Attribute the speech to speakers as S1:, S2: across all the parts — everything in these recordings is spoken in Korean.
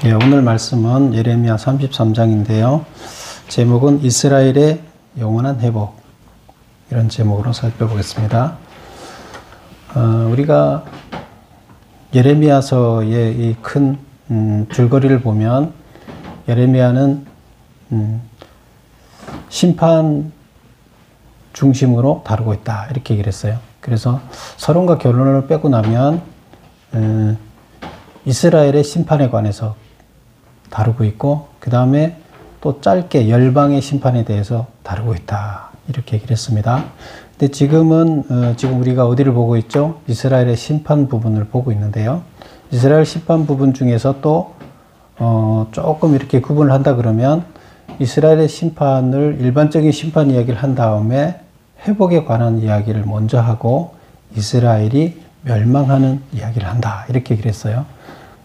S1: 예, 오늘 말씀은 예레미야 33장인데요. 제목은 이스라엘의 영원한 회복, 이런 제목으로 살펴보겠습니다. 우리가 예레미야서의 이 큰 줄거리를 보면 예레미야는 심판 중심으로 다루고 있다, 이렇게 얘기를 했어요. 그래서 서론과 결론을 빼고 나면 이스라엘의 심판에 관해서 다루고 있고, 그 다음에 또 짧게 열방의 심판에 대해서 다루고 있다, 이렇게 얘기를 했습니다. 근데 지금은 지금 우리가 어디를 보고 있죠? 이스라엘의 심판 부분을 보고 있는데요. 이스라엘 심판 부분 중에서 또 조금 이렇게 구분을 한다 그러면 이스라엘의 심판을 일반적인 심판 이야기를 한 다음에 회복에 관한 이야기를 먼저 하고 이스라엘이 멸망하는 이야기를 한다, 이렇게 얘기를 했어요.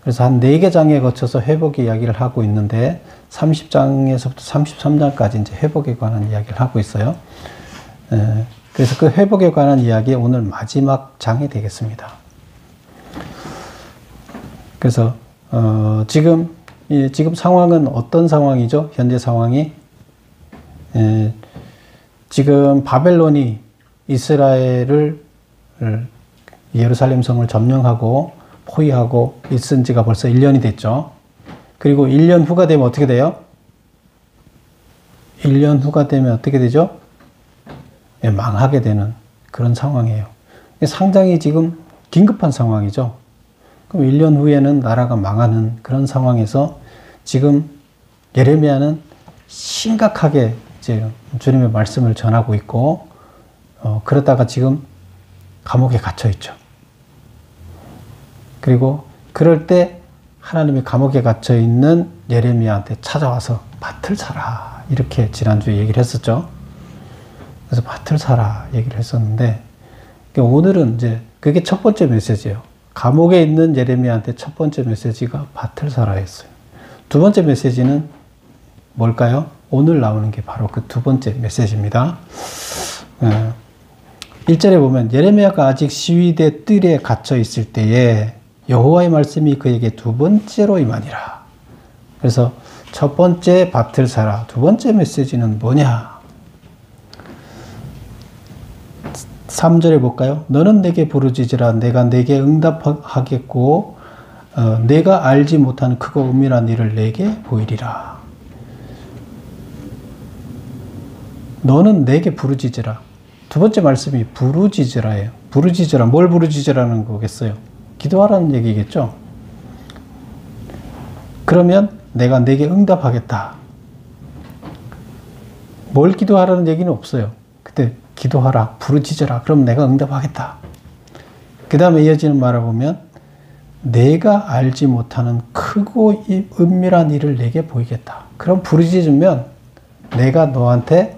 S1: 그래서 한 4개 장에 거쳐서 회복의 이야기를 하고 있는데 30장에서부터 33장까지 이제 회복에 관한 이야기를 하고 있어요. 그래서 그 회복에 관한 이야기 오늘 마지막 장이 되겠습니다. 그래서 지금 상황은 어떤 상황이죠? 현재 상황이 지금 바벨론이 이스라엘을 예루살렘 성을 점령하고 포위하고 있은 지가 벌써 1년이 됐죠. 그리고 1년 후가 되면 어떻게 돼요? 1년 후가 되면 어떻게 되죠? 예, 망하게 되는 그런 상황이에요. 상당히 지금 긴급한 상황이죠. 그럼 1년 후에는 나라가 망하는 그런 상황에서 지금 예레미야는 심각하게 이제 주님의 말씀을 전하고 있고, 그러다가 지금 감옥에 갇혀 있죠. 그리고 그럴 때 하나님이 감옥에 갇혀 있는 예레미야한테 찾아와서 밭을 사라, 이렇게 지난주에 얘기를 했었죠. 그래서 밭을 사라 얘기를 했었는데, 오늘은 이제 그게 첫 번째 메시지예요. 감옥에 있는 예레미야한테 첫 번째 메시지가 밭을 사라 했어요. 두 번째 메시지는 뭘까요? 오늘 나오는 게 바로 그 두 번째 메시지입니다. 1절에 보면 예레미야가 아직 시위대 뜰에 갇혀 있을 때에 여호와의 말씀이 그에게 두 번째로 임하니라. 그래서 첫 번째 밭을 사라, 두 번째 메시지는 뭐냐? 3절에 볼까요? 너는 내게 부르짖으라, 내가 내게 응답하겠고 내가 알지 못하는 크고 은밀한 일을 내게 보이리라. 너는 내게 부르짖으라. 두 번째 말씀이 부르짖으라예요. 부르짖으라, 뭘 부르짖으라는 거겠어요? 기도하라는 얘기겠죠? 그러면 내가 내게 응답하겠다. 뭘 기도하라는 얘기는 없어요. 근데 기도하라, 부르짖으라, 그럼 내가 응답하겠다. 그 다음에 이어지는 말을 보면 내가 알지 못하는 크고 은밀한 일을 내게 보이겠다. 그럼 부르짖으면 내가 너한테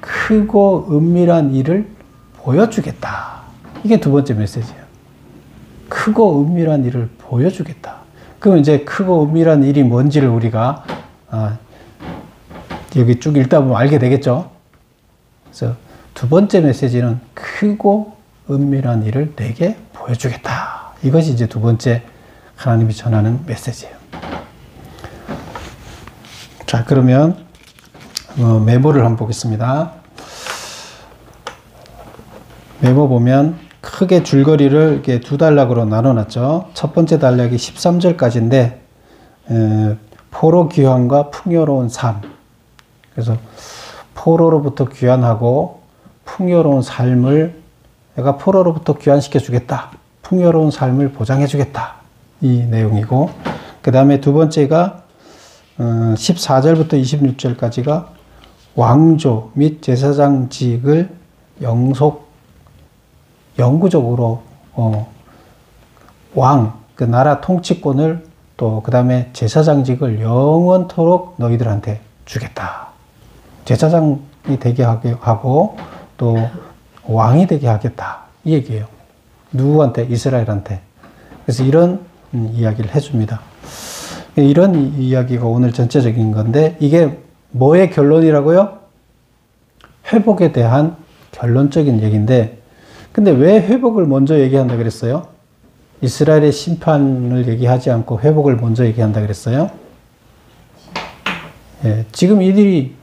S1: 크고 은밀한 일을 보여주겠다. 이게 두 번째 메시지예요. 크고 은밀한 일을 보여주겠다. 그럼 이제 크고 은밀한 일이 뭔지를 우리가 여기 쭉 읽다 보면 알게 되겠죠. 그래서 두 번째 메시지는 크고 은밀한 일을 내게 보여주겠다. 이것이 이제 두 번째 하나님이 전하는 메시지예요. 자, 그러면 메모를 한번 보겠습니다. 메모 보면 크게 줄거리를 이렇게 두 단락으로 나눠놨죠. 첫 번째 단락이 13절까지인데 포로 귀환과 풍요로운 삶. 그래서 포로로부터 귀환하고 풍요로운 삶을 내가 포로로부터 귀환시켜 주겠다, 풍요로운 삶을 보장해 주겠다, 이 내용이고, 그 다음에 두 번째가 14절부터 26절까지가 왕조 및 제사장직을 영구적으로 그 나라 통치권을 또 그 다음에 제사장직을 영원토록 너희들한테 주겠다. 제사장이 되게 하고 또 왕이 되게 하겠다, 이 얘기예요. 누구한테? 이스라엘한테. 그래서 이런 이야기를 해줍니다. 이런 이야기가 오늘 전체적인 건데, 이게 뭐의 결론이라고요? 회복에 대한 결론적인 얘기인데, 근데 왜 회복을 먼저 얘기한다 그랬어요? 이스라엘의 심판을 얘기하지 않고 회복을 먼저 얘기한다 그랬어요? 예, 지금 이들이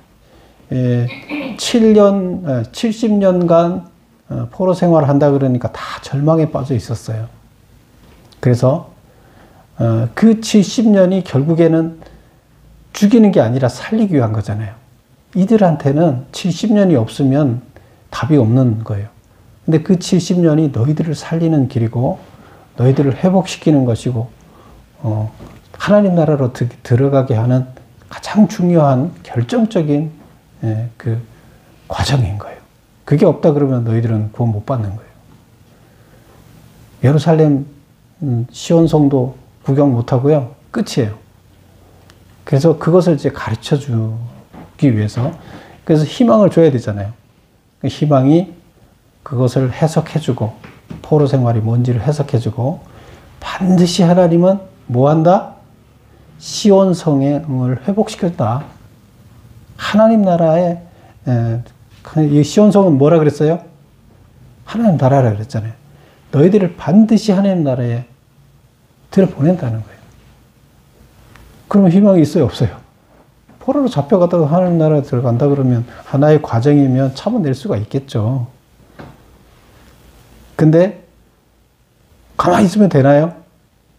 S1: 70년간 포로 생활을 한다 그러니까 다 절망에 빠져 있었어요. 그래서 그 70년이 결국에는 죽이는 게 아니라 살리기 위한 거잖아요. 이들한테는 70년이 없으면 답이 없는 거예요. 근데 그 70년이 너희들을 살리는 길이고 너희들을 회복시키는 것이고 하나님 나라로 들어가게 하는 가장 중요한 결정적인 그 과정인 거예요. 그게 없다 그러면 너희들은 구원 못 받는 거예요. 예루살렘 시온 성도 구경 못 하고요. 끝이에요. 그래서 그것을 이제 가르쳐 주기 위해서 그래서 희망을 줘야 되잖아요. 희망이 그것을 해석해 주고 포로 생활이 뭔지를 해석해 주고 반드시 하나님은 뭐 한다? 시온 성을 회복시켰다. 하나님 나라의 이 시온 성은 뭐라 그랬어요? 하나님 나라라 그랬잖아요. 너희들을 반드시 하나님 나라에 들여보낸다는 거예요. 그러면 희망이 있어요? 없어요? 포로로 잡혀가다가 하나님 나라에 들어간다 그러면 하나의 과정이면 참아낼 수가 있겠죠. 근데 가만히 있으면 되나요?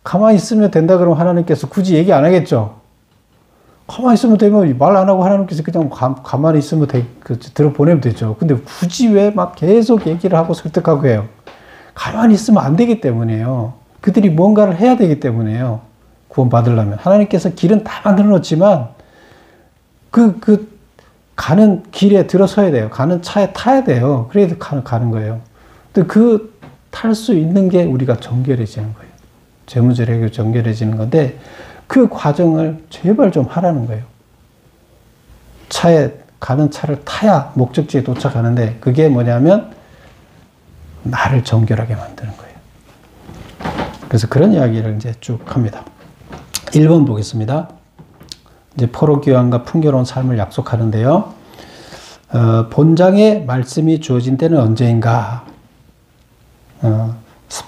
S1: 가만히 있으면 된다 그러면 하나님께서 굳이 얘기 안 하겠죠. 가만히 있으면 되면 말 안 하고 하나님께서 그냥 가만히 있으면 들어보내면 되죠. 근데 굳이 왜 막 계속 얘기를 하고 설득하고 해요? 가만히 있으면 안 되기 때문이에요. 그들이 뭔가를 해야 되기 때문이에요. 구원 받으려면. 하나님께서 길은 다 만들어 놓지만 가는 길에 들어서야 돼요. 가는 차에 타야 돼요. 그래야 가는 거예요. 근데 탈 수 있는 게 우리가 정결해지는 거예요. 재무제력이 정결해지는 건데 그 과정을 제발 좀 하라는 거예요. 가는 차를 타야 목적지에 도착하는데 그게 뭐냐면 나를 정결하게 만드는 거예요. 그래서 그런 이야기를 이제 쭉 합니다. 1번 보겠습니다. 이제 포로 귀환과 풍요로운 삶을 약속하는데요. 본장의 말씀이 주어진 때는 언제인가?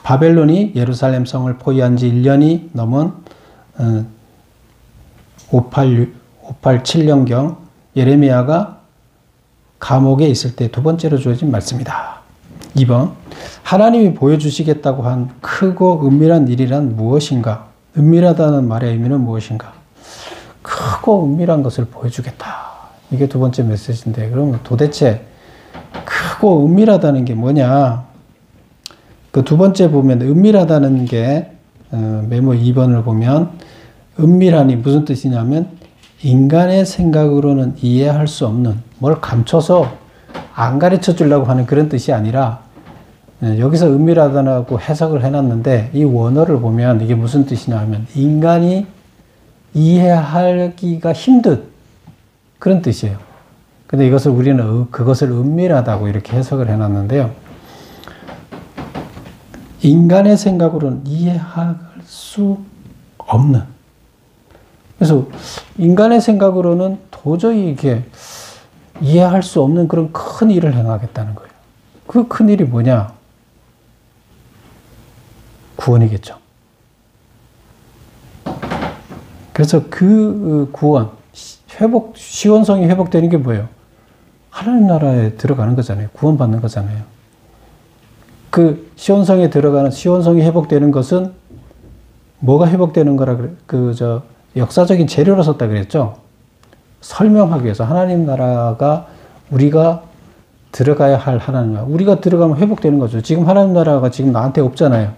S1: 바벨론이 예루살렘 성을 포위한 지 1년이 넘은 587년경 예레미야가 감옥에 있을 때 두 번째로 주어진 말씀이다. 2번 하나님이 보여주시겠다고 한 크고 은밀한 일이란 무엇인가? 은밀하다는 말의 의미는 무엇인가? 크고 은밀한 것을 보여주겠다. 이게 두 번째 메시지인데 그러면 도대체 크고 은밀하다는 게 뭐냐? 그 두 번째 보면 은밀하다는 게 메모 2번을 보면 은밀하니 무슨 뜻이냐면 인간의 생각으로는 이해할 수 없는 뭘 감춰서 안 가르쳐 주려고 하는 그런 뜻이 아니라 여기서 은밀하다고 해석을 해놨는데 이 원어를 보면 이게 무슨 뜻이냐 하면 인간이 이해하기가 힘든 그런 뜻이에요. 근데 이것을 우리는 그것을 은밀하다고 이렇게 해석을 해놨는데요. 인간의 생각으로는 이해할 수 없는. 그래서 인간의 생각으로는 도저히 이게 이해할 수 없는 그런 큰 일을 행하겠다는 거예요. 그 큰 일이 뭐냐? 구원이겠죠. 그래서 그 구원, 시온성이 회복되는 게 뭐예요? 하나님 나라에 들어가는 거잖아요. 구원받는 거잖아요. 그 시온성에 들어가는 시온성이 회복되는 것은 뭐가 회복되는 거라 역사적인 재료로 썼다 그랬죠. 설명하기 위해서 하나님 나라가 우리가 들어가야 할 하나님 나라. 우리가 들어가면 회복되는 거죠. 지금 하나님 나라가 지금 나한테 없잖아요.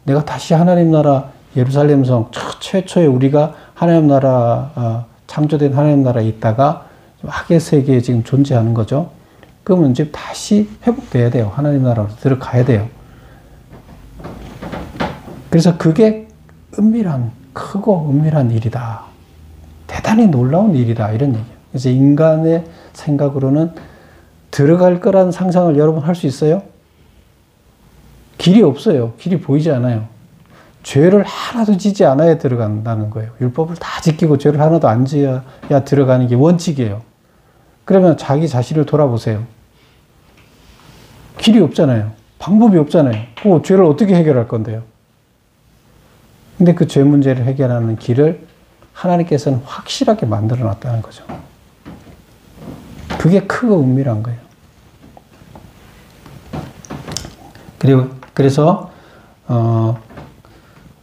S1: 내가 다시 하나님 나라 예루살렘 성 최초에 우리가 하나님 나라 창조된 하나님 나라에 있다가 악의 세계에 지금 존재하는 거죠. 그러면 이제 다시 회복돼야 돼요. 하나님 나라로 들어가야 돼요. 그래서 그게 크고 은밀한 일이다. 대단히 놀라운 일이다. 이런 얘기예요. 그래서 인간의 생각으로는 들어갈 거란 상상을 여러분 할 수 있어요? 길이 없어요. 길이 보이지 않아요. 죄를 하나도 지지 않아야 들어간다는 거예요. 율법을 다 지키고 죄를 하나도 안 지어야 들어가는 게 원칙이에요. 그러면 자기 자신을 돌아보세요. 길이 없잖아요. 방법이 없잖아요. 그 죄를 어떻게 해결할 건데요? 근데 그 죄 문제를 해결하는 길을 하나님께서는 확실하게 만들어 놨다는 거죠. 그게 크고 은밀한 거예요. 그래서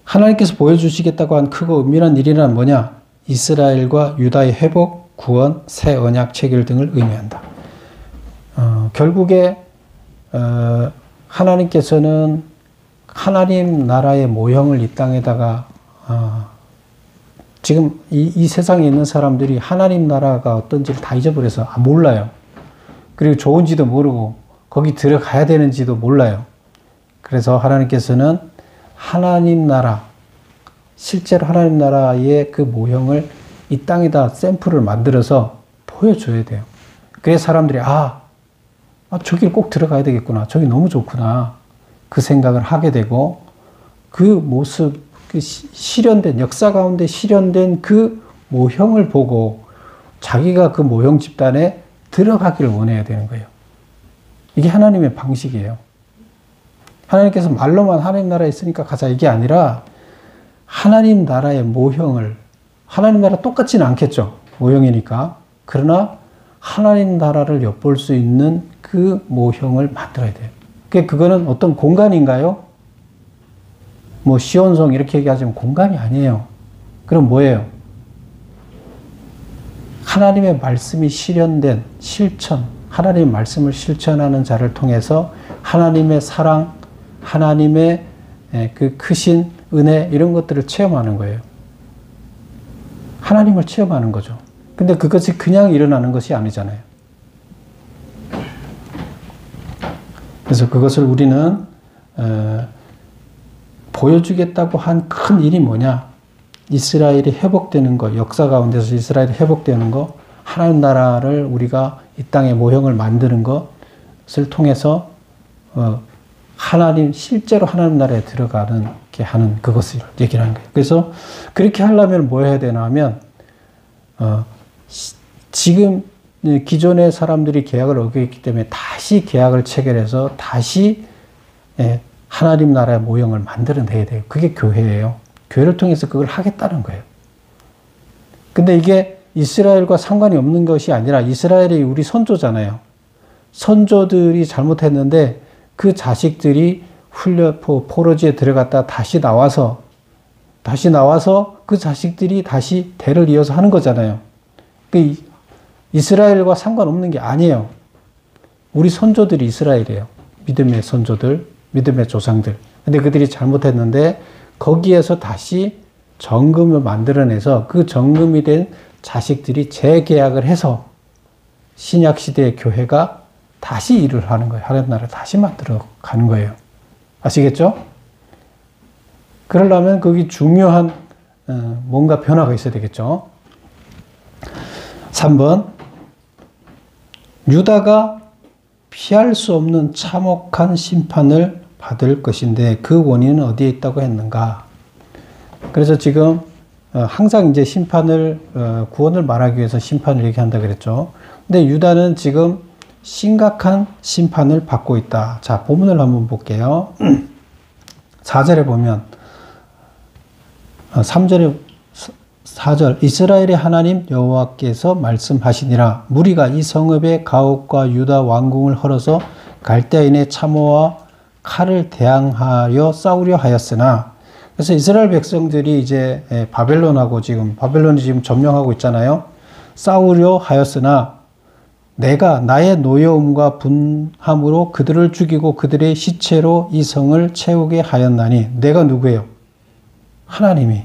S1: 하나님께서 보여주시겠다고 한 크고 은밀한 일이란 뭐냐? 이스라엘과 유다의 회복, 구원, 새 언약 체결 등을 의미한다. 결국에 하나님께서는 하나님 나라의 모형을 이 땅에다가 지금 이 세상에 있는 사람들이 하나님 나라가 어떤지를 다 잊어버려서 몰라요. 그리고 좋은지도 모르고 거기 들어가야 되는지도 몰라요. 그래서 하나님께서는 하나님 나라, 실제로 하나님 나라의 그 모형을 이 땅에다 샘플을 만들어서 보여줘야 돼요. 그래서 사람들이 저길 꼭 들어가야 되겠구나. 저기 너무 좋구나. 그 생각을 하게 되고 그 모습, 그 실현된, 역사 가운데 실현된 그 모형을 보고 자기가 그 모형 집단에 들어가기를 원해야 되는 거예요. 이게 하나님의 방식이에요. 하나님께서 말로만 하나님 나라에 있으니까 가자 이게 아니라 하나님 나라의 모형을, 하나님 나라 똑같지는 않겠죠. 모형이니까. 그러나 하나님 나라를 엿볼 수 있는 그 모형을 만들어야 돼요. 그거는 어떤 공간인가요? 뭐 시온성 이렇게 얘기하자면 공간이 아니에요. 그럼 뭐예요? 하나님의 말씀이 실현된 실천, 하나님의 말씀을 실천하는 자를 통해서 하나님의 사랑, 하나님의 그 크신 은혜 이런 것들을 체험하는 거예요. 하나님을 체험하는 거죠. 근데 그것이 그냥 일어나는 것이 아니잖아요. 그래서 그것을 우리는 보여주겠다고 한 큰 일이 뭐냐? 이스라엘이 회복되는 것, 역사 가운데서 이스라엘이 회복되는 것, 하나님 나라를 우리가 이 땅의 모형을 만드는 것을 통해서 하나님, 실제로 하나님 나라에 들어가는 게 하는 그것을 얘기를 하는 거예요. 그래서 그렇게 하려면 뭐 해야 되나 하면 지금 기존의 사람들이 계약을 어겼기 때문에 다시 계약을 체결해서 다시 하나님 나라의 모형을 만들어내야 돼요. 그게 교회예요. 교회를 통해서 그걸 하겠다는 거예요. 근데 이게 이스라엘과 상관이 없는 것이 아니라 이스라엘이 우리 선조잖아요. 선조들이 잘못했는데 그 자식들이 포로지에 들어갔다 다시 나와서 그 자식들이 다시 대를 이어서 하는 거잖아요. 그 이스라엘과 상관없는 게 아니에요. 우리 선조들이 이스라엘이에요. 믿음의 선조들, 믿음의 조상들. 근데 그들이 잘못했는데 거기에서 다시 정금을 만들어내서 그 정금이 된 자식들이 재계약을 해서 신약시대의 교회가 다시 일을 하는 거예요. 하나님 나라를 다시 만들어 가는 거예요. 아시겠죠? 그러려면 거기 중요한 뭔가 변화가 있어야 되겠죠. 3번 유다가 피할 수 없는 참혹한 심판을 받을 것인데 그 원인은 어디에 있다고 했는가? 그래서 지금 항상 이제 심판을 구원을 말하기 위해서 심판을 얘기한다 그랬죠. 근데 유다는 지금 심각한 심판을 받고 있다. 자, 본문을 한번 볼게요. 4절에 보면 3절에 4절 이스라엘의 하나님 여호와께서 말씀하시니라 무리가 이 성읍의 가옥과 유다 왕궁을 헐어서 갈대아인의 참호와 칼을 대항하여 싸우려 하였으나 그래서 이스라엘 백성들이 이제 바벨론이 지금 점령하고 있잖아요. 싸우려 하였으나 내가 나의 노여움과 분함으로 그들을 죽이고 그들의 시체로 이 성을 채우게 하였나니 내가 누구예요? 하나님이.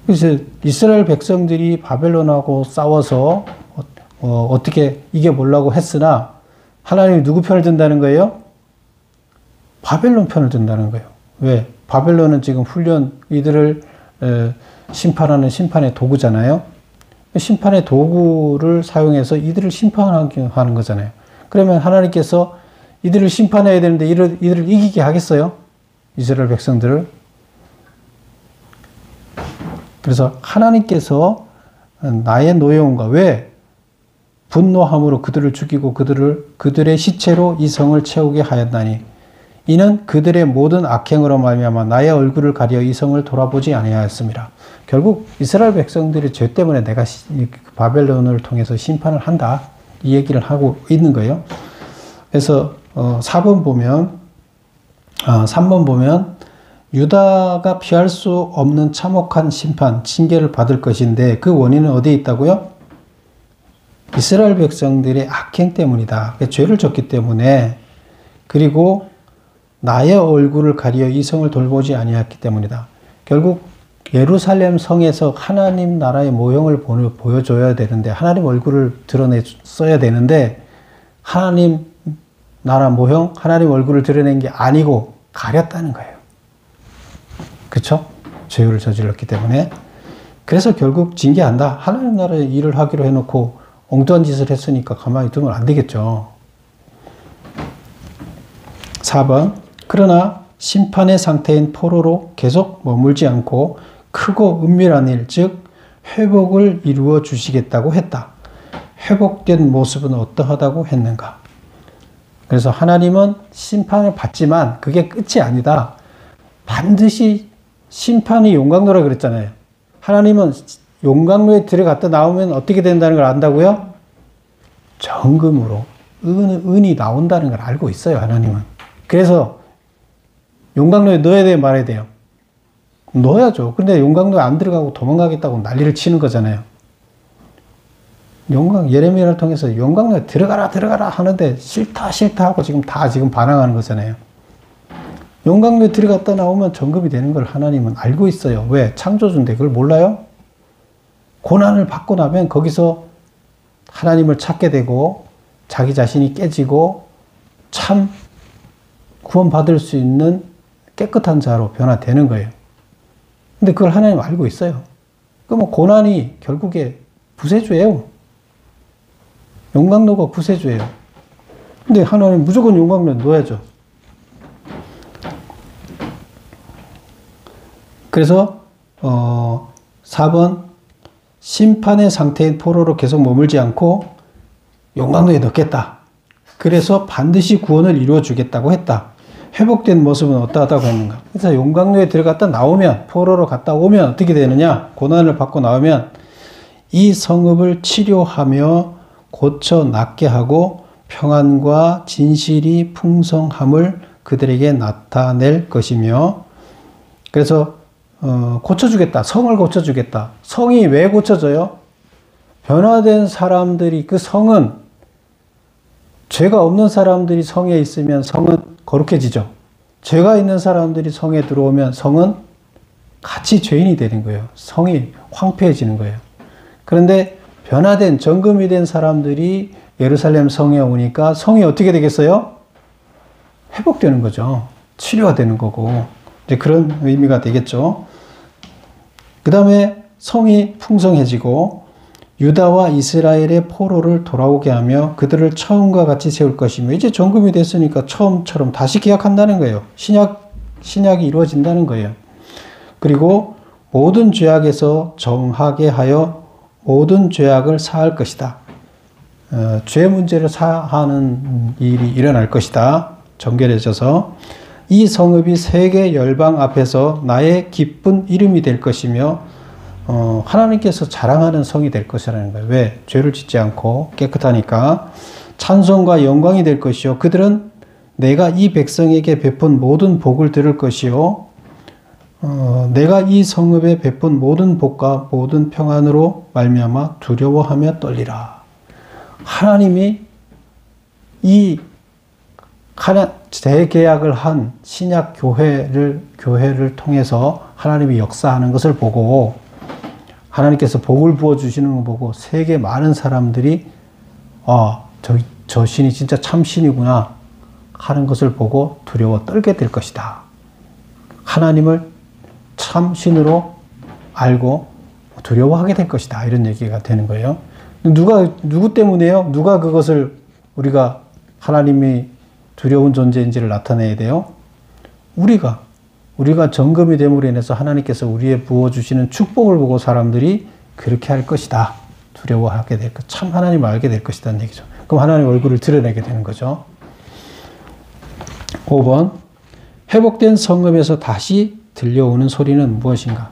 S1: 그래서 이스라엘 백성들이 바벨론하고 싸워서 어떻게 이겨보려고 했으나 하나님이 누구 편을 든다는 거예요? 바벨론 편을 든다는 거예요. 왜? 바벨론은 지금 이들을 심판하는 심판의 도구잖아요. 심판의 도구를 사용해서 이들을 심판하게 하는 거잖아요. 그러면 하나님께서 이들을 심판해야 되는데 이들을 이기게 하겠어요? 이스라엘 백성들을. 그래서 하나님께서 나의 노여움과 왜 분노함으로 그들을 죽이고 그들의 시체로 이 성을 채우게 하였나니 이는 그들의 모든 악행으로 말미암아 나의 얼굴을 가려 이 성을 돌아보지 아니하였습니다. 결국 이스라엘 백성들의 죄 때문에 내가 바벨론을 통해서 심판을 한다. 이 얘기를 하고 있는 거예요. 그래서 3번 보면 유다가 피할 수 없는 참혹한 심판, 징계를 받을 것인데 그 원인은 어디에 있다고요? 이스라엘 백성들의 악행 때문이다. 죄를 졌기 때문에, 그리고 나의 얼굴을 가리어 이 성을 돌보지 아니했기 때문이다. 결국 예루살렘 성에서 하나님 나라의 모형을 보여줘야 되는데, 하나님 얼굴을 드러냈어야 되는데, 하나님 나라 모형, 하나님 얼굴을 드러낸 게 아니고 가렸다는 거예요. 그쵸? 죄를 저질렀기 때문에. 그래서 결국 징계한다. 하나님 나라의 일을 하기로 해놓고 엉뚱한 짓을 했으니까 가만히 두면 안 되겠죠. 4번. 그러나 심판의 상태인 포로로 계속 머물지 않고 크고 은밀한 일, 즉 회복을 이루어 주시겠다고 했다. 회복된 모습은 어떠하다고 했는가? 그래서 하나님은 심판을 받지만 그게 끝이 아니다. 반드시 심판이 용광로라 그랬잖아요. 하나님은 용광로에 들어갔다 나오면 어떻게 된다는 걸 안다고요? 정금으로 은이 나온다는 걸 알고 있어요, 하나님은. 그래서 용광로에 넣어야 돼요, 말아야 돼요? 넣어야죠. 근데 용광로에 안 들어가고 도망가겠다고 난리를 치는 거잖아요. 예레미야를 통해서 용광로에 들어가라 하는데 싫다 하고 지금 반항하는 거잖아요. 용광로에 들어갔다 나오면 정금이 되는 걸 하나님은 알고 있어요. 왜? 창조주인데 그걸 몰라요? 고난을 받고 나면 거기서 하나님을 찾게 되고 자기 자신이 깨지고 참 구원받을 수 있는 깨끗한 자로 변화되는 거예요. 근데 그걸 하나님 알고 있어요. 그럼 고난이 결국에 구세주예요. 용광로가 구세주예요. 근데 하나님 무조건 용광로에 넣어야죠. 그래서 4번 심판의 상태인 포로로 계속 머물지 않고 용광로에 넣겠다. 그래서 반드시 구원을 이루어 주겠다고 했다. 회복된 모습은 어떠하다고 했는가? 그래서 용광로에 들어갔다 나오면, 포로로 갔다 오면 어떻게 되느냐? 고난을 받고 나오면 이 성읍을 치료하며 고쳐 낫게 하고 평안과 진실이 풍성함을 그들에게 나타낼 것이며, 그래서 고쳐주겠다. 성을 고쳐주겠다. 성이 왜 고쳐져요? 변화된 사람들이, 그 성은 죄가 없는 사람들이 성에 있으면 성은 거룩해지죠. 죄가 있는 사람들이 성에 들어오면 성은 같이 죄인이 되는 거예요. 성이 황폐해지는 거예요. 그런데 변화된, 정금이 된 사람들이 예루살렘 성에 오니까 성이 어떻게 되겠어요? 회복되는 거죠. 치료가 되는 거고. 이제 그런 의미가 되겠죠. 그 다음에 성이 풍성해지고 유다와 이스라엘의 포로를 돌아오게 하며 그들을 처음과 같이 세울 것이며, 이제 정금이 됐으니까 처음처럼 다시 계약한다는 거예요. 신약이 이루어진다는 거예요. 그리고 모든 죄악에서 정하게 하여 모든 죄악을 사할 것이다. 죄 문제를 사하는 일이 일어날 것이다. 정결해져서 이 성읍이 세계 열방 앞에서 나의 기쁜 이름이 될 것이며, 하나님께서 자랑하는 성이 될 것이라는 거예요. 왜? 죄를 짓지 않고 깨끗하니까. 찬송과 영광이 될 것이요 그들은 내가 이 백성에게 베푼 모든 복을 들을 것이요 내가 이 성읍에 베푼 모든 복과 모든 평안으로 말미암아 두려워하며 떨리라. 하나님이 이 재계약을 한 신약 교회를 통해서 하나님이 역사하는 것을 보고, 하나님께서 복을 부어주시는 걸 보고 세계 많은 사람들이 저 신이 진짜 참 신이구나 하는 것을 보고 두려워 떨게 될 것이다. 하나님을 참 신으로 알고 두려워하게 될 것이다. 이런 얘기가 되는 거예요. 누구 때문에요? 누가 그것을 우리가 하나님이 두려운 존재인지를 나타내야 돼요? 우리가 정금이 됨으로 인해서 하나님께서 우리에 부어주시는 축복을 보고 사람들이 그렇게 할 것이다. 두려워하게 될 것. 참 하나님을 알게 될 것이라는 얘기죠. 그럼 하나님의 얼굴을 드러내게 되는 거죠. 5번. 회복된 성읍에서 다시 들려오는 소리는 무엇인가?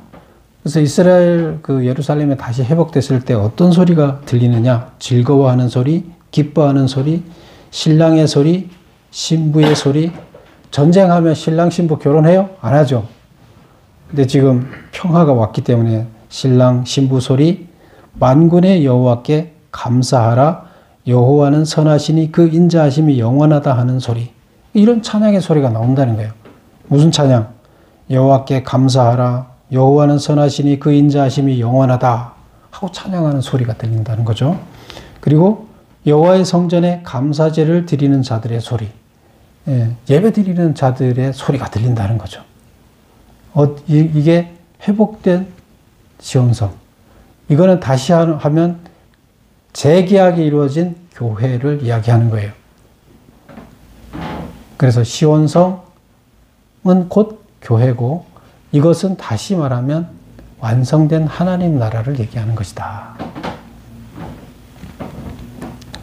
S1: 그래서 이스라엘 그 예루살렘에 다시 회복됐을 때 어떤 소리가 들리느냐? 즐거워하는 소리, 기뻐하는 소리, 신랑의 소리, 신부의 소리. 전쟁하면 신랑 신부 결혼해요? 안 하죠. 근데 지금 평화가 왔기 때문에 신랑 신부 소리, 만군의 여호와께 감사하라, 여호와는 선하시니 그 인자하심이 영원하다 하는 소리. 이런 찬양의 소리가 나온다는 거예요. 무슨 찬양? 여호와께 감사하라, 여호와는 선하시니 그 인자하심이 영원하다 하고 찬양하는 소리가 들린다는 거죠. 그리고 여호와의 성전에 감사제를 드리는 자들의 소리, 예배 드리는 자들의 소리가 들린다는 거죠. 이게 회복된 시온성. 이거는 다시 하면 재계약이 이루어진 교회를 이야기하는 거예요. 그래서 시온성은 곧 교회고, 이것은 다시 말하면 완성된 하나님 나라를 얘기하는 것이다.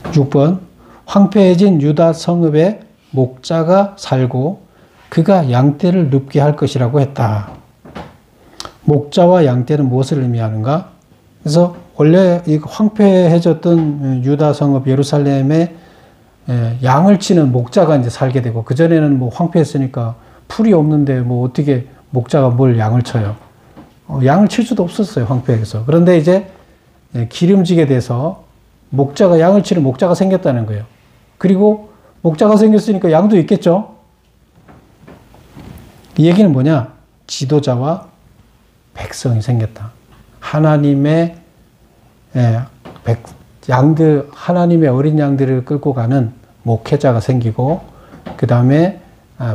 S1: 6번, 황폐해진 유다 성읍에 목자가 살고 그가 양떼를 눕게 할 것이라고 했다. 목자와 양떼는 무엇을 의미하는가? 그래서 원래 이 황폐해졌던 유다 성읍 예루살렘에 양을 치는 목자가 이제 살게 되고, 그전에는 뭐 황폐했으니까 풀이 없는데 뭐 어떻게 목자가 뭘 양을 쳐요? 양을 칠 수도 없었어요, 황폐해서. 그런데 이제 기름지게 돼서 목자가, 양을 치는 목자가 생겼다는 거예요. 그리고 목자가 생겼으니까 양도 있겠죠? 이 얘기는 뭐냐? 지도자와 백성이 생겼다. 하나님의 양들, 하나님의 어린 양들을 끌고 가는 목회자가 생기고, 그 다음에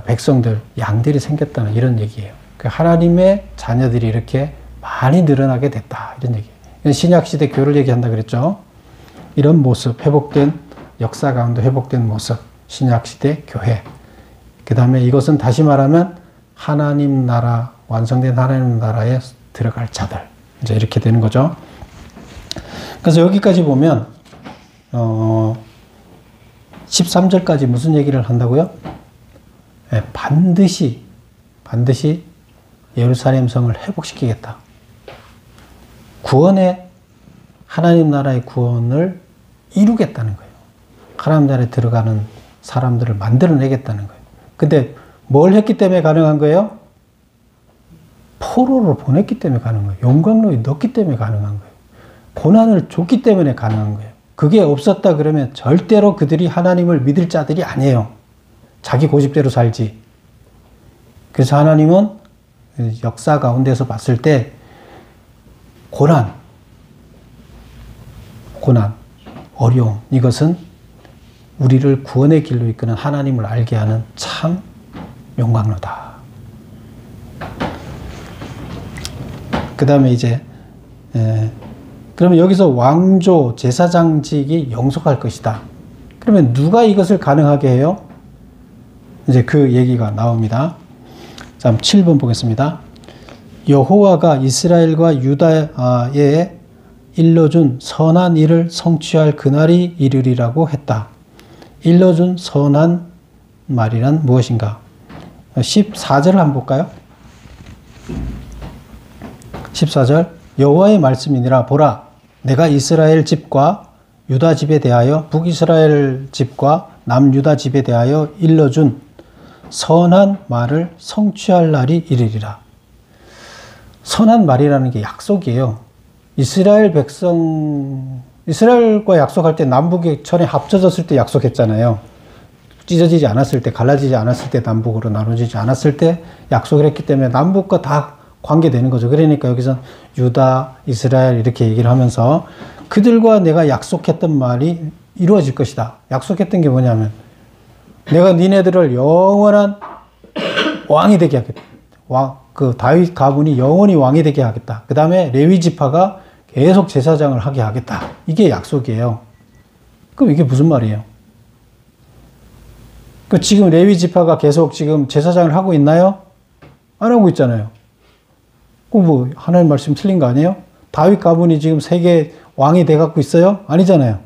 S1: 백성들, 양들이 생겼다는 이런 얘기예요. 하나님의 자녀들이 이렇게 많이 늘어나게 됐다, 이런 얘기예요. 신약시대 교회를 얘기한다 그랬죠. 이런 모습, 회복된 역사 가운데 회복된 모습, 신약시대 교회. 그 다음에 이것은 다시 말하면 하나님 나라, 완성된 하나님 나라에 들어갈 자들, 이제 이렇게 되는 거죠. 그래서 여기까지 보면 13절까지 무슨 얘기를 한다고요? 반드시 예루살렘 성을 회복시키겠다. 구원의, 하나님 나라의 구원을 이루겠다는 거예요. 하나님 나라에 들어가는 사람들을 만들어내겠다는 거예요. 근데 뭘 했기 때문에 가능한 거예요? 포로를 보냈기 때문에 가능한 거예요. 용광로에 넣기 때문에 가능한 거예요. 고난을 줬기 때문에 가능한 거예요. 그게 없었다 그러면 절대로 그들이 하나님을 믿을 자들이 아니에요. 자기 고집대로 살지. 그래서 하나님은 역사 가운데서 봤을 때 고난, 어려움, 이것은 우리를 구원의 길로 이끄는 하나님을 알게 하는 참 용광로다. 그 다음에 이제 그러면 여기서 왕조 제사장직이 영속할 것이다. 그러면 누가 이것을 가능하게 해요? 이제 그 얘기가 나옵니다. 자, 7번 보겠습니다. 여호와가 이스라엘과 유다에 일러준 선한 일을 성취할 그날이 이르리라고 했다. 일러준 선한 말이란 무엇인가? 14절을 한번 볼까요? 14절, 여호와의 말씀이니라. 보라, 내가 이스라엘 집과 유다 집에 대하여 북이스라엘 집과 남유다 집에 대하여 일러준 선한 말을 성취할 날이 이르리라. 선한 말이라는 게 약속이에요. 이스라엘 백성, 이스라엘과 약속할 때 남북이 전에 합쳐졌을 때 약속했잖아요. 찢어지지 않았을 때, 갈라지지 않았을 때, 남북으로 나눠지지 않았을 때 약속을 했기 때문에 남북과 다 관계되는 거죠. 그러니까 여기서 유다, 이스라엘 이렇게 얘기를 하면서 그들과 내가 약속했던 말이 이루어질 것이다. 약속했던 게 뭐냐면 내가 니네들을 영원한 왕이 되게 하겠다. 그 다윗 가문이 영원히 왕이 되게 하겠다. 그 다음에 레위 지파가 계속 제사장을 하게 하겠다. 이게 약속이에요. 그럼 이게 무슨 말이에요? 그 지금 레위 지파가 계속 지금 제사장을 하고 있나요? 안 하고 있잖아요. 그럼 뭐 하나님 말씀 틀린 거 아니에요? 다윗 가문이 지금 세계 왕이 돼 갖고 있어요? 아니잖아요.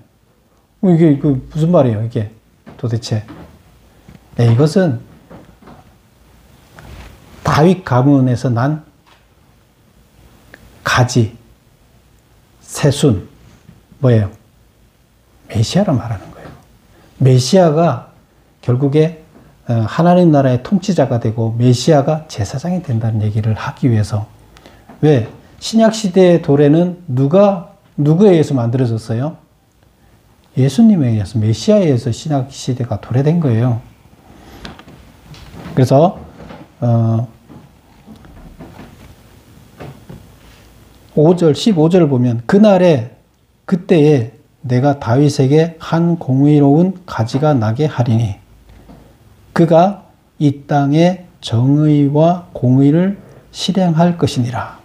S1: 이게 무슨 말이에요? 이게 도대체? 이것은 다윗 가문에서 난 가지, 새순, 뭐예요? 메시아라 말하는 거예요. 메시아가 결국에 하나님 나라의 통치자가 되고 메시아가 제사장이 된다는 얘기를 하기 위해서. 왜? 신약시대의 도래는 누구에 의해서 만들어졌어요? 예수님에 의해서, 메시아에 의해서 신약시대가 도래된 거예요. 그래서 15절을 보면 그때에 내가 다윗에게 한 공의로운 가지가 나게 하리니 그가 이 땅에 정의와 공의를 실행할 것이니라.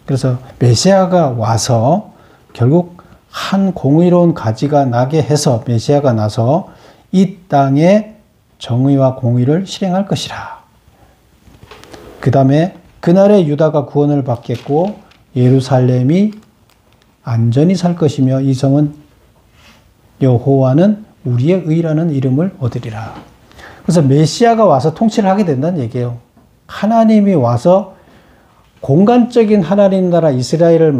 S1: 그래서 메시아가 와서 결국 한 공의로운 가지가 나게 해서 메시아가 나서 이 땅에 정의와 공의를 실행할 것이라. 그 다음에 그날에 유다가 구원을 받겠고 예루살렘이 안전히 살 것이며 이 성은 여호와는 우리의 의라는 이름을 얻으리라. 그래서 메시아가 와서 통치를 하게 된다는 얘기예요. 하나님이 와서 공간적인 하나님 나라 이스라엘을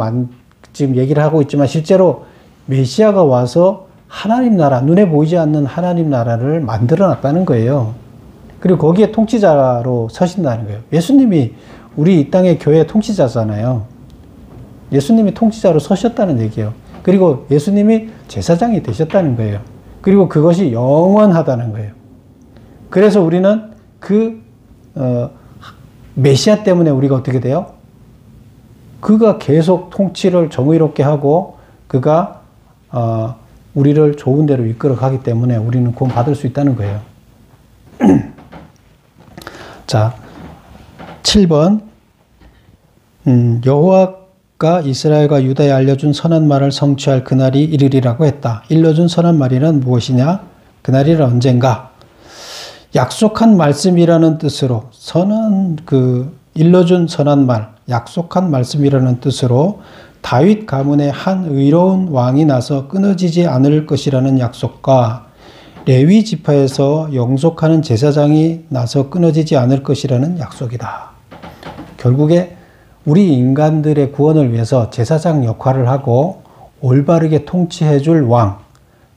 S1: 지금 얘기를 하고 있지만 실제로 메시아가 와서 하나님 나라, 눈에 보이지 않는 하나님 나라를 만들어 놨다는 거예요. 그리고 거기에 통치자로 서신다는 거예요. 예수님이 우리 이 땅의 교회 통치자잖아요. 예수님이 통치자로 서셨다는 얘기예요. 그리고 예수님이 제사장이 되셨다는 거예요. 그리고 그것이 영원하다는 거예요. 그래서 우리는 메시아 때문에 우리가 어떻게 돼요? 그가 계속 통치를 정의롭게 하고 그가 우리를 좋은 데로 이끌어 가기 때문에 우리는 구원 받을 수 있다는 거예요. 자, 7번 여호와가 이스라엘과 유다에 알려준 선한 말을 성취할 그날이 이르리라고 했다. 일러준 선한 말이란 무엇이냐? 그날이란 언젠가? 약속한 말씀이라는 뜻으로 일러준 선한 말, 약속한 말씀이라는 뜻으로 다윗 가문에 한 의로운 왕이 나서 끊어지지 않을 것이라는 약속과 레위 지파에서 영속하는 제사장이 나서 끊어지지 않을 것이라는 약속이다. 결국에 우리 인간들의 구원을 위해서 제사장 역할을 하고 올바르게 통치해 줄 왕,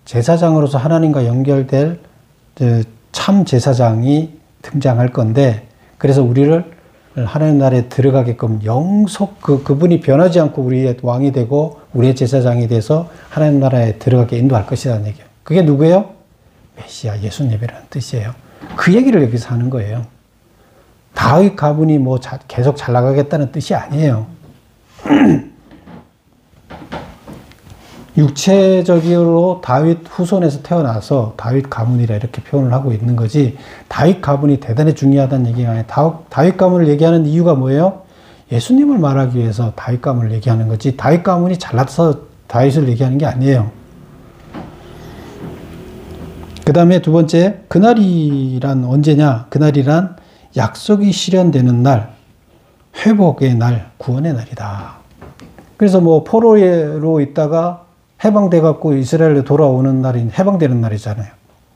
S1: 제사장으로서 하나님과 연결될 참 제사장이 등장할 건데, 그래서 우리를 하나님 나라에 들어가게끔 그분이 변하지 않고 우리의 왕이 되고 우리의 제사장이 돼서 하나님 나라에 들어가게 인도할 것이라는 얘기예요. 그게 누구예요? 메시아 예수님이라는 뜻이에요. 그 얘기를 여기서 하는 거예요. 다윗 가문이 계속 잘 나가겠다는 뜻이 아니에요. 육체적으로 다윗 후손에서 태어나서 다윗 가문이라 이렇게 표현을 하고 있는 거지, 다윗 가문이 대단히 중요하다는 얘기가 아니에요. 다윗 가문을 얘기하는 이유가 뭐예요? 예수님을 말하기 위해서 다윗 가문을 얘기하는 거지, 다윗 가문이 잘나서 다윗을 얘기하는 게 아니에요. 그 다음에 두 번째, 그날이란 언제냐? 그날이란 약속이 실현되는 날, 회복의 날, 구원의 날이다. 그래서 포로로 있다가 해방돼 갖고 이스라엘로 돌아오는 날이 해방되는 날이잖아요.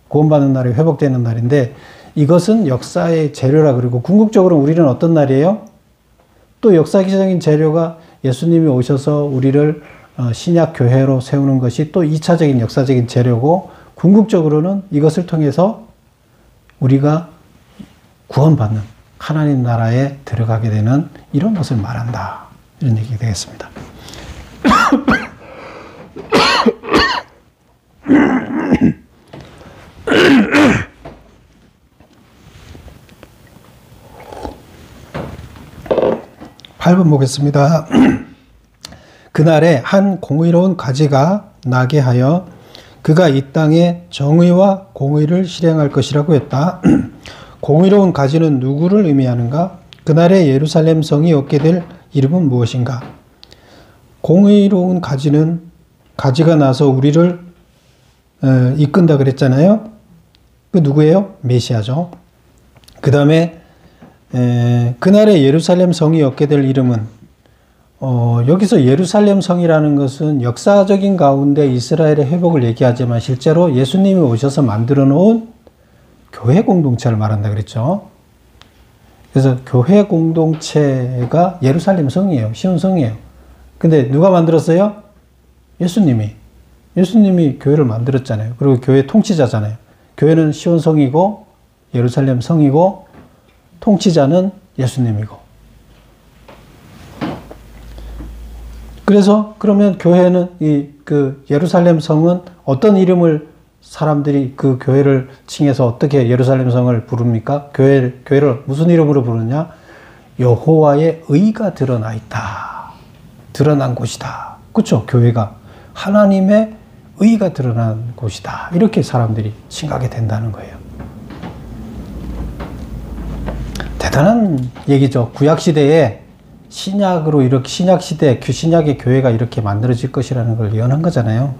S1: 구원받는 날이 회복되는 날인데, 이것은 역사의 재료라. 그리고 궁극적으로 우리는 어떤 날이에요? 또 역사적인 재료가 예수님이 오셔서 우리를 신약 교회로 세우는 것이 또 2차적인 역사적인 재료고, 궁극적으로는 이것을 통해서 우리가 구원받는 하나님 나라에 들어가게 되는 이런 것을 말한다. 이런 얘기가 되겠습니다. 8번 보겠습니다. 그날에 한 공의로운 가지가 나게 하여 그가 이 땅에 정의와 공의를 실행할 것이라고 했다. 공의로운 가지는 누구를 의미하는가? 그날에 예루살렘 성이 얻게 될 이름은 무엇인가? 공의로운 가지가 나서 우리를 이끈다 그랬잖아요. 그 누구예요? 메시아죠. 그 다음에 그날에 예루살렘 성이 얻게 될 이름은 여기서 예루살렘 성이라는 것은 역사적인 가운데 이스라엘의 회복을 얘기하지만 실제로 예수님이 오셔서 만들어 놓은 교회 공동체를 말한다 그랬죠. 그래서 교회 공동체가 예루살렘 성이에요. 시온 성이에요. 근데 누가 만들었어요? 예수님이. 예수님이 교회를 만들었잖아요. 그리고 교회 통치자잖아요. 교회는 시온 성이고 예루살렘 성이고 통치자는 예수님이고. 그래서 그러면 교회는 그 예루살렘 성은 어떤 이름을 사람들이 그 교회를 칭해서 어떻게 예루살렘 성을 부릅니까? 교회를 무슨 이름으로 부르냐? 여호와의 의가 드러나 있다. 드러난 곳이다. 그렇죠? 교회가 하나님의 의가 드러난 곳이다. 이렇게 사람들이 칭하게 된다는 거예요. 대단한 얘기죠. 구약시대에 신약으로 이렇게 신약시대, 신약의 교회가 이렇게 만들어질 것이라는 걸 예언한 거잖아요.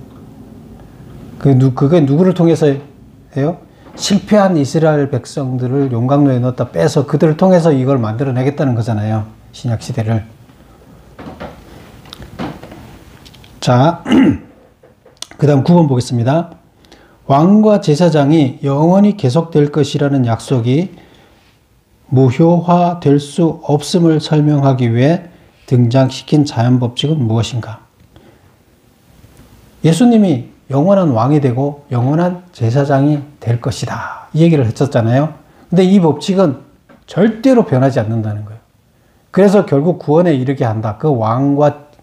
S1: 그게 누구를 통해서예요? 실패한 이스라엘 백성들을 용광로에 넣었다 빼서 그들을 통해서 이걸 만들어내겠다는 거잖아요. 신약시대를. 자, 그 다음 9번 보겠습니다. 왕과 제사장이 영원히 계속될 것이라는 약속이 무효화될 수 없음을 설명하기 위해 등장시킨 자연법칙은 무엇인가? 예수님이 영원한 왕이 되고 영원한 제사장이 될 것이다. 이 얘기를 했었잖아요. 근데 이 법칙은 절대로 변하지 않는다는 거예요. 그래서 결국 구원에 이르게 한다. 그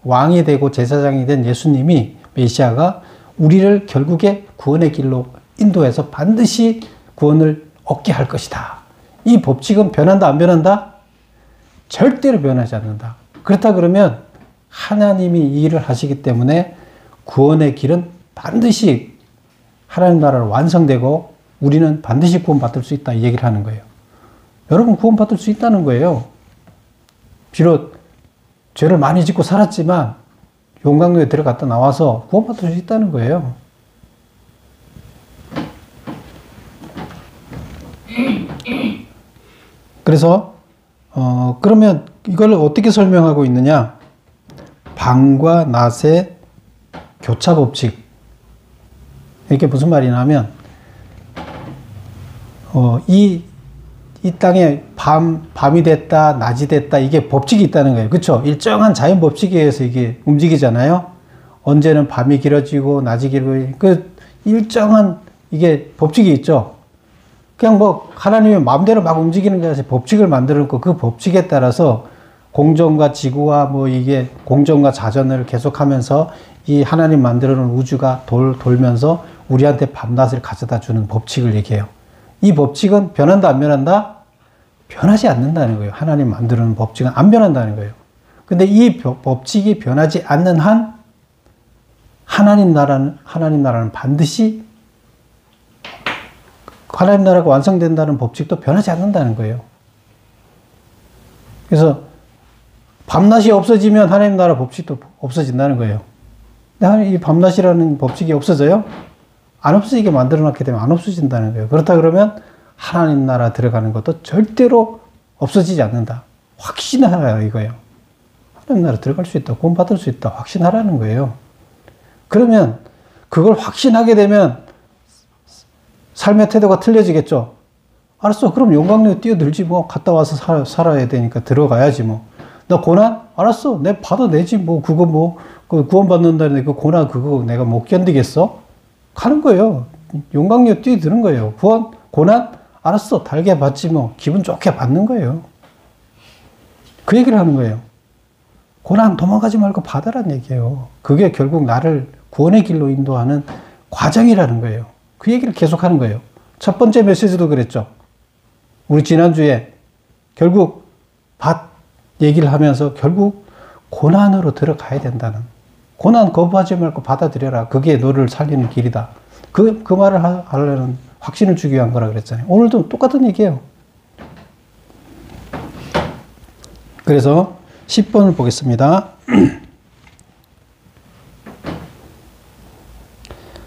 S1: 왕이 되고 제사장이 된 예수님이, 메시아가 우리를 결국에 구원의 길로 인도해서 반드시 구원을 얻게 할 것이다. 이 법칙은 변한다, 안 변한다? 절대로 변하지 않는다. 그렇다 그러면 하나님이 이 일을 하시기 때문에 구원의 길은 반드시 하나님 나라로 완성되고 우리는 반드시 구원받을 수 있다. 이 얘기를 하는 거예요. 여러분 구원받을 수 있다는 거예요. 비록 죄를 많이 짓고 살았지만 용광로에 들어갔다 나와서 구원받을 수 있다는 거예요. 그래서 그러면 이걸 어떻게 설명하고 있느냐? 밤과 낮의 교차 법칙. 이게 무슨 말이냐면 이 땅에 밤이 됐다, 낮이 됐다, 이게 법칙이 있다는 거예요. 그렇죠? 일정한 자연 법칙에 의해서 이게 움직이잖아요. 언제는 밤이 길어지고 낮이 길어지고 그 일정한 이게 법칙이 있죠. 그냥 뭐 하나님의 마음대로 막 움직이는 게 아니라 법칙을 만들어 놓고 그 법칙에 따라서 공전과 지구와 뭐 이게 공전과 자전을 계속하면서 이 하나님 만들어 놓은 우주가 돌면서 우리한테 밤낮을 가져다 주는 법칙을 얘기해요. 이 법칙은 변한다, 안 변한다? 변하지 않는다는 거예요. 하나님 만들어 놓은 법칙은 안 변한다는 거예요. 근데 이 법칙이 변하지 않는 한 하나님 나라는 반드시 하나님 나라가 완성된다는 법칙도 변하지 않는다는 거예요. 그래서 밤낮이 없어지면 하나님 나라 법칙도 없어진다는 거예요. 근데 이 밤낮이라는 법칙이 없어져요? 안 없어지게 만들어놨기 때문에 안 없어진다는 거예요. 그렇다 그러면 하나님 나라 들어가는 것도 절대로 없어지지 않는다. 확신하라 이거예요. 하나님 나라 들어갈 수 있다. 구원받을 수 있다. 확신하라는 거예요. 그러면 그걸 확신하게 되면 삶의 태도가 틀려지겠죠. 알았어. 그럼 용광로에 뛰어들지 뭐. 갔다 와서 살아야 되니까 들어가야지 뭐. 나 고난? 알았어. 내 받아내지 뭐. 그거 뭐 그 구원받는다는데 그 고난 그거 내가 못 견디겠어? 가는 거예요. 용광로에 뛰어드는 거예요. 고난? 알았어. 달게 받지 뭐. 기분 좋게 받는 거예요. 그 얘기를 하는 거예요. 고난 도망가지 말고 받아라는 얘기예요. 그게 결국 나를 구원의 길로 인도하는 과정이라는 거예요. 그 얘기를 계속 하는 거예요. 첫 번째 메시지도 그랬죠. 우리 지난주에 결국 얘기를 하면서 결국 고난으로 들어가야 된다는, 고난 거부하지 말고 받아들여라. 그게 너를 살리는 길이다. 그 말을 하려는 확신을 주기 위한 거라 그랬잖아요. 오늘도 똑같은 얘기예요. 그래서 10번을 보겠습니다.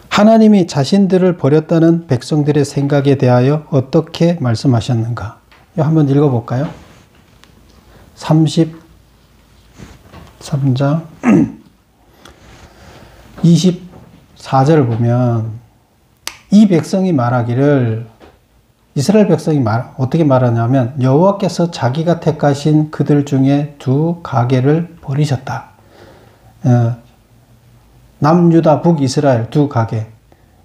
S1: 하나님이 자신들을 버렸다는 백성들의 생각에 대하여 어떻게 말씀하셨는가? 이거 한번 읽어볼까요? 33장 24절을 보면 이 백성이 말하기를 이스라엘 백성이 어떻게 말하냐면 여호와께서 자기가 택하신 그들 중에 두 가게를 버리셨다. 남유다 북이스라엘 두 가게.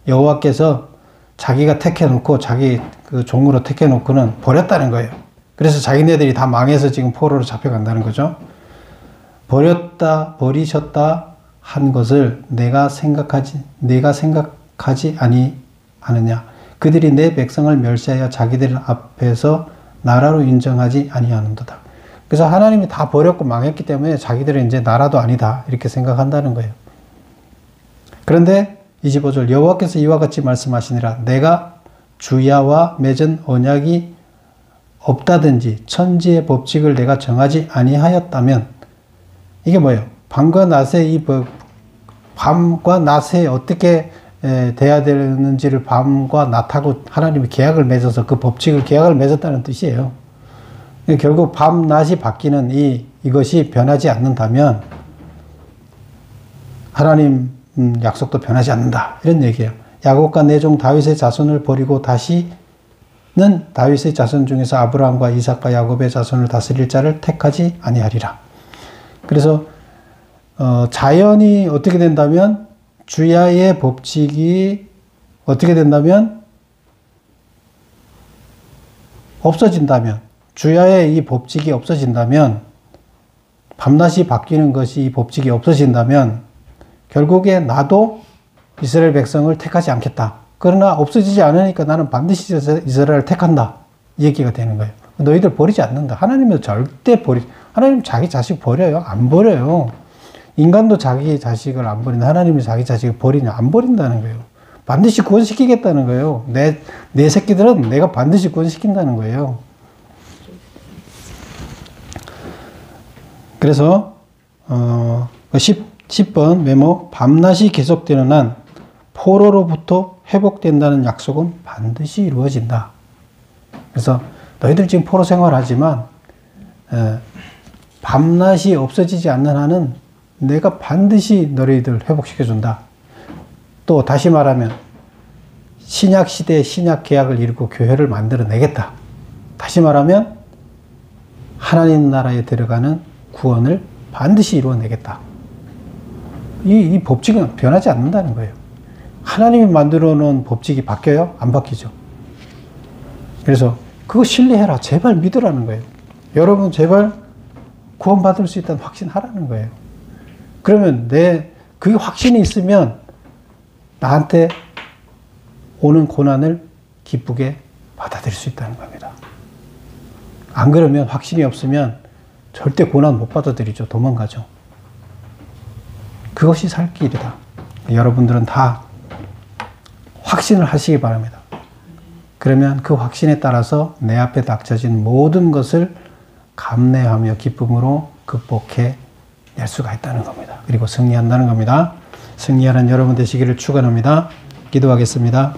S1: 여호와께서 자기가 택해놓고 자기 그 종으로 택해놓고는 버렸다는 거예요. 그래서 자기네들이 다 망해서 지금 포로로 잡혀간다는 거죠. 버리셨다 한 것을 내가 생각하지 아니하느냐. 그들이 내 백성을 멸시하여 자기들 앞에서 나라로 인정하지 아니하는도다. 그래서 하나님이 다 버렸고 망했기 때문에 자기들은 이제 나라도 아니다 이렇게 생각한다는 거예요. 그런데 25절 여호와께서 이와 같이 말씀하시니라. 내가 주야와 맺은 언약이 없다든지 천지의 법칙을 내가 정하지 아니하였다면, 이게 뭐예요? 밤과 낮에 어떻게 돼야 되는지를 밤과 낮하고 하나님이 계약을 맺어서 그 법칙을 계약을 맺었다는 뜻이에요. 결국 밤 낮이 바뀌는 이것이 변하지 않는다면 하나님 약속도 변하지 않는다 이런 얘기예요. 야곱과 내 종 다윗의 자손을 버리고 다시는 다윗의 자손 중에서 아브라함과 이삭과 야곱의 자손을 다스릴 자를 택하지 아니하리라. 그래서 자연이 어떻게 된다면, 주야의 법칙이 어떻게 된다면, 없어진다면, 주야의 이 법칙이 없어진다면, 밤낮이 바뀌는 것이 이 법칙이 없어진다면 결국에 나도 이스라엘 백성을 택하지 않겠다. 그러나 없어지지 않으니까 나는 반드시 이스라엘을 택한다. 이 얘기가 되는 거예요. 너희들 버리지 않는다. 하나님은 절대 하나님 자기 자식 버려요? 안 버려요. 인간도 자기 자식을 안 버린다. 하나님이 자기 자식을 버리냐? 안 버린다는 거예요. 반드시 구원시키겠다는 거예요. 내 새끼들은 내가 반드시 구원시킨다는 거예요. 그래서 10번 메모, 밤낮이 계속되는 한 포로로부터 회복된다는 약속은 반드시 이루어진다. 그래서 너희들 지금 포로 생활하지만 밤낮이 없어지지 않는 한은 내가 반드시 너희들 회복시켜준다. 또 다시 말하면 신약 시대의 신약 계약을 이루고 교회를 만들어내겠다. 다시 말하면 하나님 나라에 들어가는 구원을 반드시 이루어내겠다. 이 법칙은 변하지 않는다는 거예요. 하나님이 만들어 놓은 법칙이 바뀌어요? 안 바뀌죠. 그래서 그거 신뢰해라. 제발 믿으라는 거예요. 여러분 제발 구원받을 수 있다는 확신하라는 거예요. 그러면 그게 확신이 있으면 나한테 오는 고난을 기쁘게 받아들일 수 있다는 겁니다. 안 그러면, 확신이 없으면 절대 고난 못 받아들이죠. 도망가죠. 그것이 살 길이다. 여러분들은 다 확신을 하시기 바랍니다. 그러면 그 확신에 따라서 내 앞에 닥쳐진 모든 것을 감내하며 기쁨으로 극복해 낼 수가 있다는 겁니다. 그리고 승리한다는 겁니다. 승리하는 여러분 되시기를 축원합니다. 기도하겠습니다.